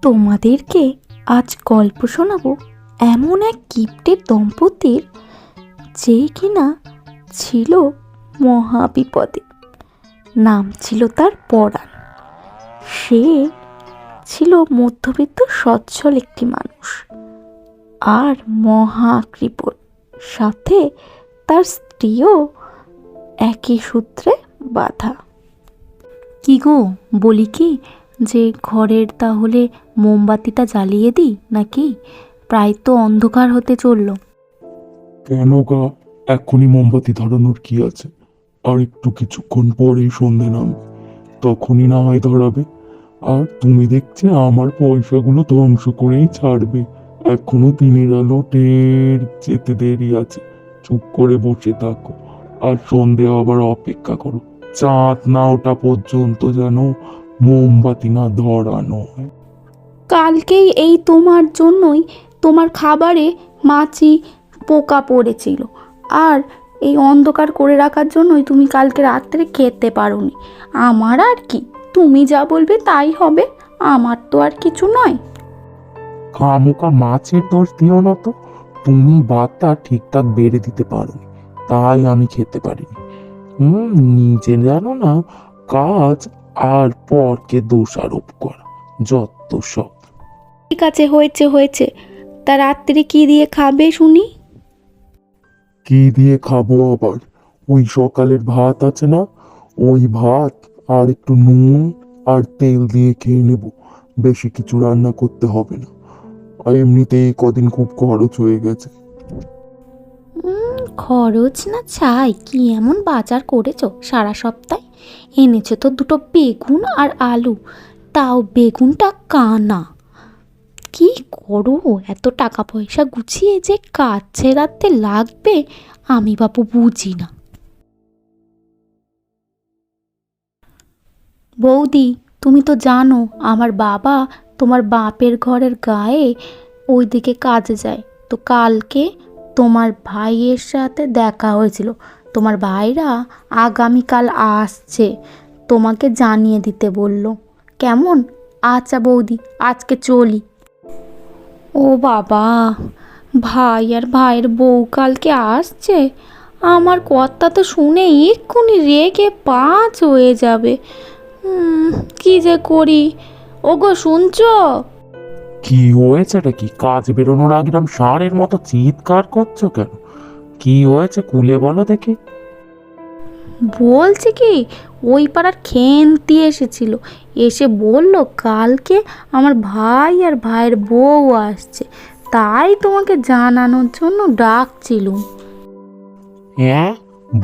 তোমাদেরকে আজ গল্প শোনাবো এমন এক কিপ্টের দম্পতির, যে কিনা ছিল মহাবিপদে। নাম ছিল তার পরাণ। সে ছিল মধ্যবিত্ত সচ্ছল একটি মানুষ, আর মহাকৃপণ। সাথে তার স্ত্রীও একই সূত্রে বাঁধা। কি গো, বলি কি যে ঘরের তাহলে মোমবাতিটা জ্বালিয়ে দিই নাকি? প্রায় তো অন্ধকার হতে চললো। কেন গা, এখনই মোমবাতি ধরানোর কি আছে? আর একটু কিছুক্ষণ পরেই সন্ধে নামবে, তখনই না হয় ধরাবে। আর তুমি দেখছি আমার পয়সাগুলো ধ্বংস করেই ছাড়বে। এখনো দিনের আলো টের যেতে দেরি আছে। চুপ করে বসে থাকো আর সন্ধে আবার অপেক্ষা করো। চাঁদ না ওঠা পর্যন্ত যেন মোমবাতি না ধরানো হয়। কালকেই এই তোমার জন্যই তোমার খাবারে মাছি পোকা পড়েছিল, আর এই অন্ধকার করে রাখার জন্যই তুমি কালকে রাত্রে খেতে পারোনি। আমার আর কি, তুমি যা বলবে তাই হবে, আমার তো আর কিছু নয়। খামোকা মাছের দোষ দিও না তো। তুমি ভাতটা ঠিকঠাক বেড়ে দিতে পারো, তাই আমি খেতে পারিনি। নিজে জানো না কাজ, আর পরকে দোষারোপ করা, যত সব। ঠিক আছে, হয়েছে হয়েছে। তা রাত্রে কি দিয়ে খাবে শুনি? কি দিয়ে খাবো আবার? ওই সকালের ভাত আছে না, ওই ভাত আর একটু নুন আর তেল দিয়ে খেয়ে নেব। বেশি কিছু রান্না করতে হবে না। আর এমনিতেই কদিন খুব খরচ হয়ে গেছে। খরচ না চাই, কি এমন বাজার করেছো সারা সপ্তাহে? এনেছো তো দুটো বেগুন আর আলু, তাও বেগুনটা কানা। কি করো, এত টাকা পয়সা গুছিয়ে যে কাজ ছেড়াতে লাগবে, আমি বাপু বুঝি না। বৌদি, তুমি তো জানো আমার বাবা তোমার বাপের ঘরের গায়ে ওইদিকে কাজে যায়। তো কালকে তোমার ভাইয়ের সাথে দেখা হয়েছিল। তোমার ভাইরা আগামীকাল আসছে, তোমাকে জানিয়ে দিতে বলল। কেমন? আচ্ছা বৌদি, আজকে চলি। ও বাবা, ভাই আর ভাইয়ের বউ কালকে আসছে? আমার কথা তো শুনে এক্ষুনি রেগে পাঁচ হয়ে যাবে। কি যে করি? ওগো, শুনছো? কি হয়েছেটা কি? কাজ বেরোনোর আগে এরকম ষাঁড়ের মতো চিৎকার করছো কেন? কি হয়েছে খুলে বলো দেখি। বলছি কি, ওই পাড়ার খেন্তি এসেছিল, এসে বলল কালকে আমার ভাই আর ভাইয়ের বউ আসছে, তাই তোমাকে জানানোর জন্য ডাকছিলুম। হ্যাঁ,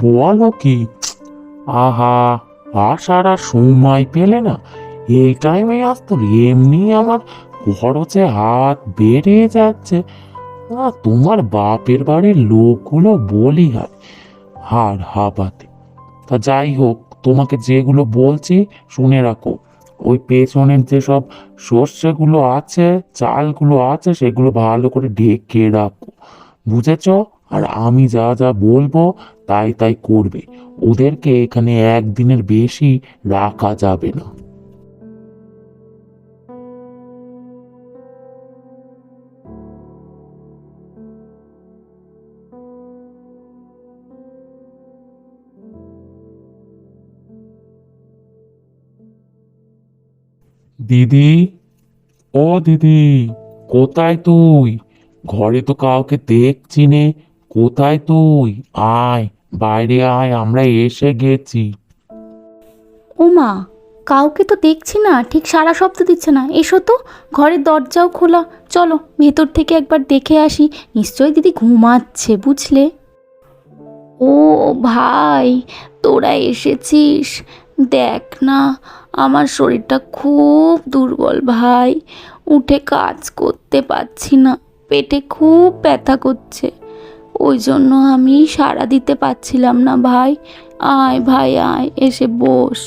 বলো কি? আহা, আসার আর সময় পেলে না? এই টাইমে আসতো? এমনি আমার খরচে হাত বেড়ে যাচ্ছে। তোমার বাপের বাড়ির লোকগুলো বলি হাড় হাবাতে। তা যাই হোক, তোমাকে যেগুলো বলছি শুনে রাখো। ওই পেছনের যেসব শস্যগুলো আছে, চালগুলো আছে, সেগুলো ভালো করে ঢেকে রাখো, বুঝেছ? আর আমি যা যা বলবো তাই তাই করবে। ওদেরকে এখানে একদিনের বেশি রাখা যাবে না। দিদি, ও দিদি, কোথায় তুই? ঘরে তো কাউকে দেখছি নে। কোথায় তুই? আয়, বাইরে আয়, আমরা এসে গেছি। ও মা, কাউকে তো দেখছি না, ঠিক সারা শব্দ দিচ্ছে না। এসো তো, ঘরের দরজাও খোলা। চলো ভেতর থেকে একবার দেখে আসি, নিশ্চয়ই দিদি ঘুমাচ্ছে, বুঝলে। ও ভাই, তোরা এসেছিস? দেখ না, আমার শরীরটা খুব দুর্বল ভাই, উঠে কাজ করতে পারছি না, পেটে খুব ব্যথা করছে, ওই জন্য আমি সাড়া দিতে পারছিলাম না ভাই। আয় ভাই আয়, এসে বস।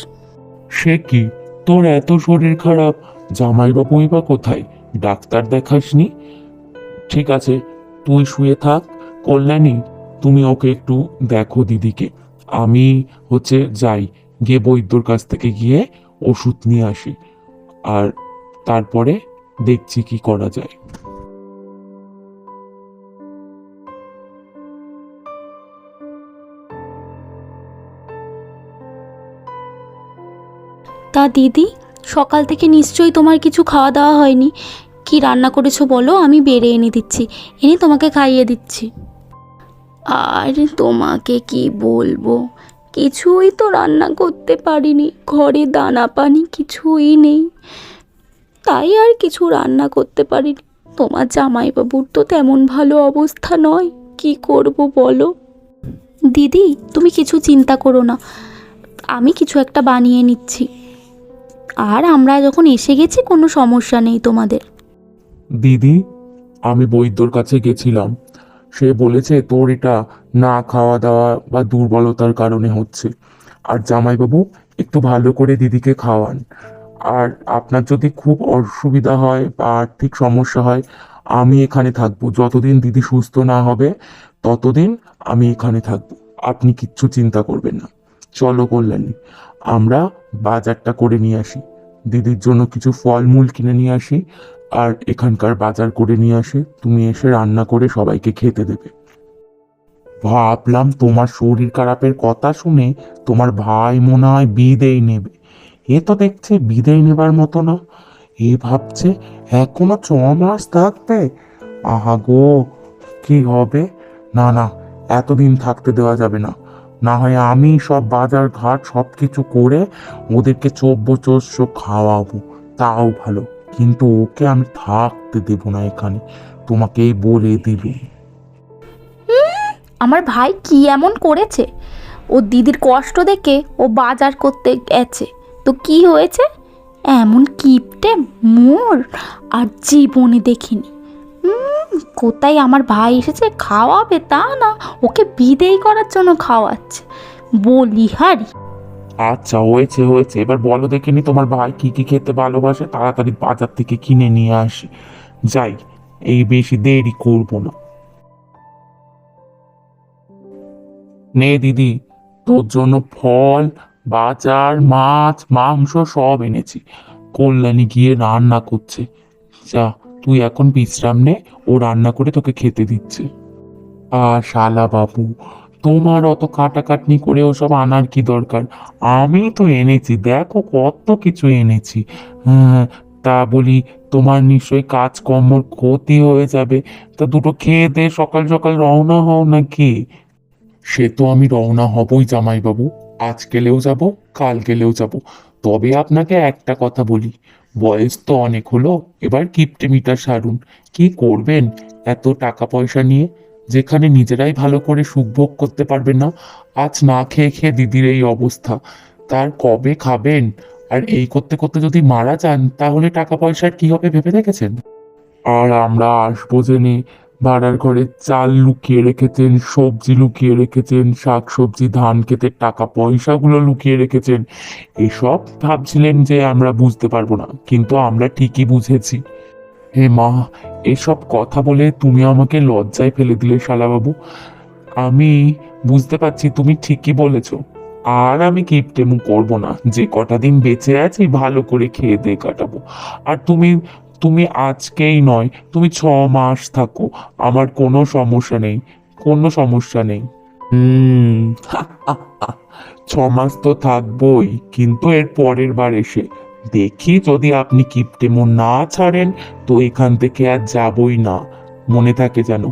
সে কি, তোর এত শরীর খারাপ? জামাইবাবুই বা কোথায়? ডাক্তার দেখাসনি? ঠিক আছে, তুই শুয়ে থাক। কল্যাণী, তুমি ওকে একটু দেখো দিদিকে। আমি যাই, গিয়ে বৈদ্যর কাছ থেকে গিয়ে ওষুধ নিয়ে আসি। আর তারপরে দেখছি কি করা যায়। তা দিদি, সকাল থেকে নিশ্চয়ই তোমার কিছু খাওয়া দাওয়া হয়নি। কি রান্না করেছো বলো, আমি বেড়ে এনে দিচ্ছি, এনে তোমাকে খাইয়ে দিচ্ছি। আর তোমাকে কি বলবো, কিছুই তো রান্না করতে পারিনি, ঘরে দানা পানি কিছুই নেই, তাই আর কিছু রান্না করতে পারিনি। তোমার জামাইবাবুর তো তেমন ভালো অবস্থা নয়, কি করব বলো। দিদি তুমি কিছু চিন্তা করো না, আমি কিছু একটা বানিয়ে নিচ্ছি। আর আমরা যখন এসে গেছি কোনো সমস্যা নেই তোমাদের। দিদি, আমি বৈদ্যর কাছে গেছিলাম, সে বলেছে তোর এটা না খাওয়া দাওয়া বা দুর্বলতার কারণে হচ্ছে। আর জামাইবাবু, একটু ভালো করে দিদিকে খাওয়ান। আর আপনার যদি খুব অসুবিধা হয় বা আর্থিক সমস্যা হয়, আমি এখানে থাকবো যতদিন দিদি সুস্থ না হবে, ততদিন আমি এখানে থাকবো। আপনি কিচ্ছু চিন্তা করবেন না। চলো কল্যাণী, আমরা বাজারটা করে নিয়ে আসি, দিদির জন্য কিছু ফলমূল কিনে নিয়ে আসি, আর এখানকার বাজার করে নিয়ে আসি, তুমি এসে রান্না করে সবাইকে খেতে দেবে। ভাবলাম তোমার শরীর খারাপের কথা শুনে তোমার ভাই মনে হয় বিদেয় নেবে। এ তো দেখছে বিদেয় নেবার মতো না। এ ভাবছে এখনো 6 মাস থাকবে। আহা গো, কি হবে! না না, এতদিন থাকতে দেওয়া যাবে না। না হয় আমি সব বাজার ঘাট সব কিছু করে ওদেরকে চব্য খাওয়াবো, তাও ভালো। কিন্তু ওকে আমি থাকতে দেব না এখানে, তোমাকেই বলে দিলুম। আমার ভাই কি এমন করেছে, ও দিদির কষ্ট দেখে ও বাজার করতে গেছে, তো কি হয়েছে? এমন কিপটে মোর আর জীবনে দেখিনি। কোথায় আমার ভাই এসেছে খাওয়াবে তা না, ওকে বিদেয় করার জন্য খাওয়াচ্ছে, বলিহারি। আচ্ছা, হয়েছে হয়েছে, এবার বলো দেখিনি তোমার ভাই কি কি খেতে ভালোবাসে, তাড়াতাড়ি বাজার থেকে কিনে নিয়ে আসি। যাই, এই বেশি দেরি করবো না। নে দিদি, তোর জন্য ফল, বাজার, মাছ, মাংস সব এনেছি। কল্যাণী গিয়ে রান্না করছে। যা, তুই এখন বিশ্রাম নে, ও রান্না করে তোকে খেতে দিচ্ছে। আর শালা বাবু, তোমার অত কাটাকাটনি করে ওসব আনার কি দরকার? আমি তো এনেছি, দেখো কত কিছু এনেছি। হ্যাঁ, তা বলি, তোমার নিশ্চয়ই কাজকর্মর ক্ষতি হয়ে যাবে, তা দুটো খেয়ে দে, সকাল সকাল রওনা হও নাকি? সে তো আমি রওনা হবই জামাইবাবু, আজ গেলেও যাব, কাল গেলেও যাব। তবে আপনাকে একটা কথা বলি, বয়স তো অনেক হলো, এবার কিপটে মিটার সারুন। কি করবেন এত টাকা পয়সা নিয়ে, যেখানে নিজেরাই ভালো করে সুখ ভোগ করতে পারবেন না? আজ না খেয়ে খেয়ে দিদির এই অবস্থা, তার কবে খাবেন? আর এই করতে করতে যদি মারা যান, তাহলে টাকা পয়সার কি হবে ভেবে দেখেছেন? আর আমরা আসবো জেনে ভাড়ার ঘরে চাল লুকিয়ে রেখেছেন, সবজি লুকিয়ে রেখেছেন, শাক সবজি ধান ক্ষেতের টাকা পয়সাগুলো লুকিয়ে রেখেছেন। এসব ভাবছিলেন যে আমরা বুঝতে পারবো না, কিন্তু আমরা ঠিকই বুঝেছি। হে মা, এসব কথা বলে তুমি আমাকে লজ্জায় ফেলে দিলে শালাবাবু। আমি বুঝতে পারছি তুমি ঠিকই বলেছো। আর আমি কিপটেমু করবো না, যে কটা দিন বেঁচে আছি ভালো করে খেয়ে দিয়ে কাটাবো। আর তুমি তুমি আজকেই নয়, তুমি 6 মাস থাকো, আমার কোনো সমস্যা নেই, কোনো সমস্যা নেই। হুম। 6 মাস তো থাকবোই, কিন্তু এর পরের বার এসে দেখি যদি আপনি কিপটেমু না ছাড়েন, তো এখান থেকে আর যাবই না, মনে থাকে যেন।